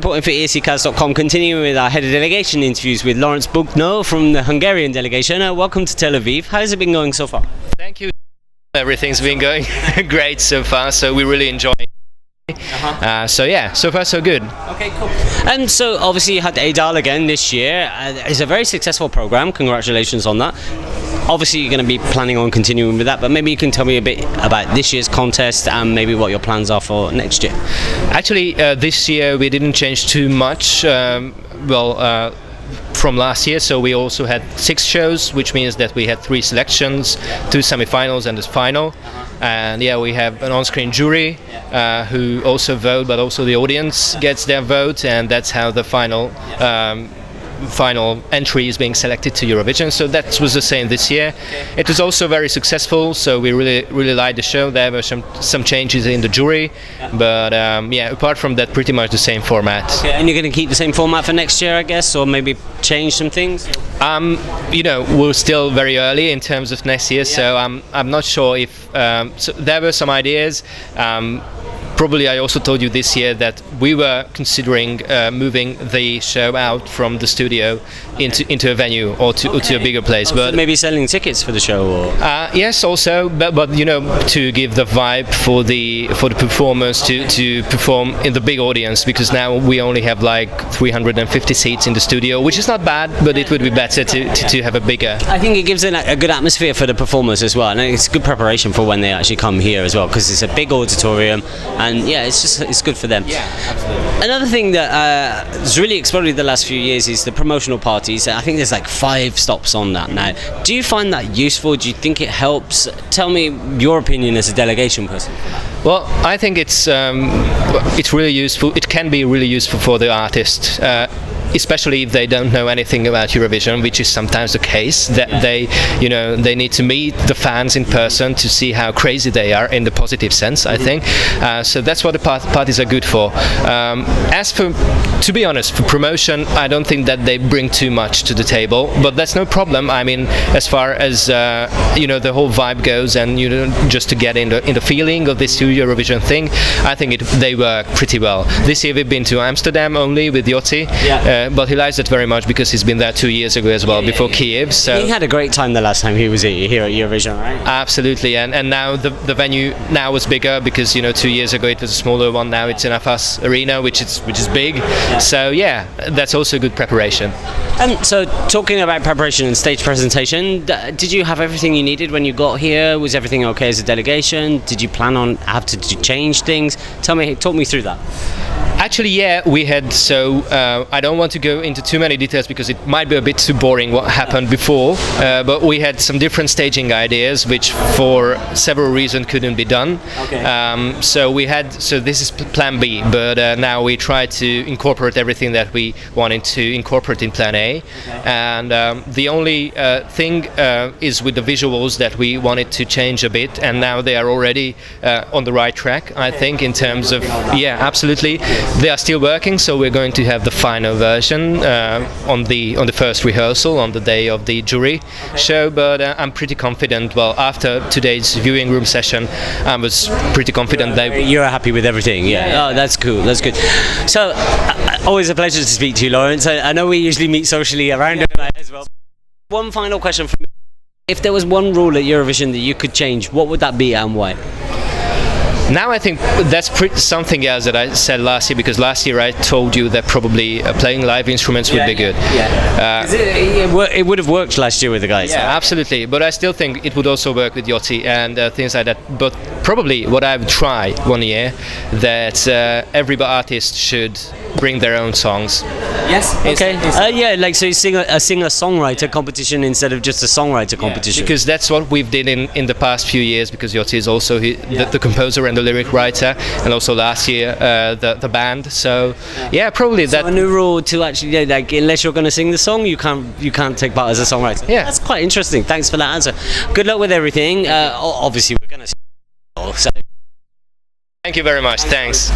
reporting for ESCKAZ.com, continuing with our head of delegation interviews with Lőrinc Bubnó from the Hungarian delegation. Welcome to Tel Aviv. How's it been going so far? Thank you. Everything's been going great so far, so we really enjoy it. So yeah, so far so good. Okay, cool. And so obviously you had ADAL again this year. It's a very successful program. Congratulations on that. Obviously you're going to be planning on continuing with that, but maybe you can tell me a bit about this year's contest and maybe what your plans are for next year. Actually, this year we didn't change too much. From last year, so we also had 6 shows, which means that we had 3 selections, 2 semi-finals and the final. And yeah, we have an on-screen jury who also vote, but also the audience gets their vote, and that's how the final entry is being selected to Eurovision. So that was the same this year. It was also very successful, so we really liked the show. There were some changes in the jury, but yeah, apart from that, pretty much the same format. Okay, and you're going to keep the same format for next year, I guess, or maybe change some things? You know, we're still very early in terms of next year, so I'm not sure if so there were some ideas. Probably I also told you this year that we were considering moving the show out from the studio into a venue or to a bigger place. But maybe selling tickets for the show, or yes, also, but you know, to give the vibe for the performers to perform in the big audience, because now we only have like 350 seats in the studio, which is not bad, but it would be better to have a bigger. I think it gives a good atmosphere for the performers as well, and it's good preparation for when they actually come here as well, because it's a big auditorium. And yeah, it's good for them. Yeah, absolutely. Another thing that has really exploded the last few years is the promotional parties. I think there's like 5 stops on that now. Do you find that useful? Do you think it helps? Tell me your opinion as a delegation person. Well, I think it's really useful. It can be really useful for the artist. Especially if they don't know anything about Eurovision, which is sometimes the case, that they need to meet the fans in person to see how crazy they are in the positive sense, I think. So that's what the parties are good for. As for, to be honest, for promotion, I don't think that they bring too much to the table, but that's no problem. I mean, as far as the whole vibe goes, and just to get in the feeling of this Eurovision thing, I think they work pretty well. This year we've been to Amsterdam only with Yotti. But he likes it very much because he's been there 2 years ago as well, before Kiev. So he had a great time the last time he was here at Eurovision, right? Absolutely, and now the venue now is bigger, because 2 years ago it was a smaller one. Now it's in ESCKAZ Arena, which is big. Yeah. So yeah, that's also good preparation. And so, talking about preparation and stage presentation, did you have everything you needed when you got here? Was everything okay as a delegation? Did you plan on have to change things? Talk me through that. Actually, yeah, we had, so I don't want to go into too many details because it might be a bit too boring what happened before, but we had some different staging ideas which for several reasons couldn't be done. Okay. So this is plan B, but now we try to incorporate everything that we wanted to incorporate in plan A. Okay. And the only thing is with the visuals that we wanted to change a bit, and now they are already on the right track, I think, in terms of, yeah, absolutely. They are still working, so we're going to have the final version on the first rehearsal on the day of the jury show. But I'm pretty confident. Well, after today's viewing room session, I was pretty confident that you're happy with everything. Yeah. Oh, that's cool. That's good. So, always a pleasure to speak to you, Lőrinc. I know we usually meet socially around as well. One final question for me: if there was one rule at Eurovision that you could change, what would that be and why? Now I think that's something else that I said last year, because last year I told you that probably playing live instruments would be good. Yeah. It would have worked last year with the guys. Yeah, right? Absolutely. But I still think it would also work with Yotti and things like that. But probably what I would try one year, that every artist should bring their own songs. Yes. Okay. Yeah, like so you sing a singer-songwriter competition instead of just a songwriter competition. Because that's what we've did in the past few years. Because Yotti is also the composer and the lyric writer, and also last year the band. So yeah, probably that. So a new rule to actually, like, unless you're going to sing the song, you can't take part as a songwriter. Yeah, that's quite interesting. Thanks for that answer. Good luck with everything. Obviously, we're going to. So. Thank you very much. Thanks.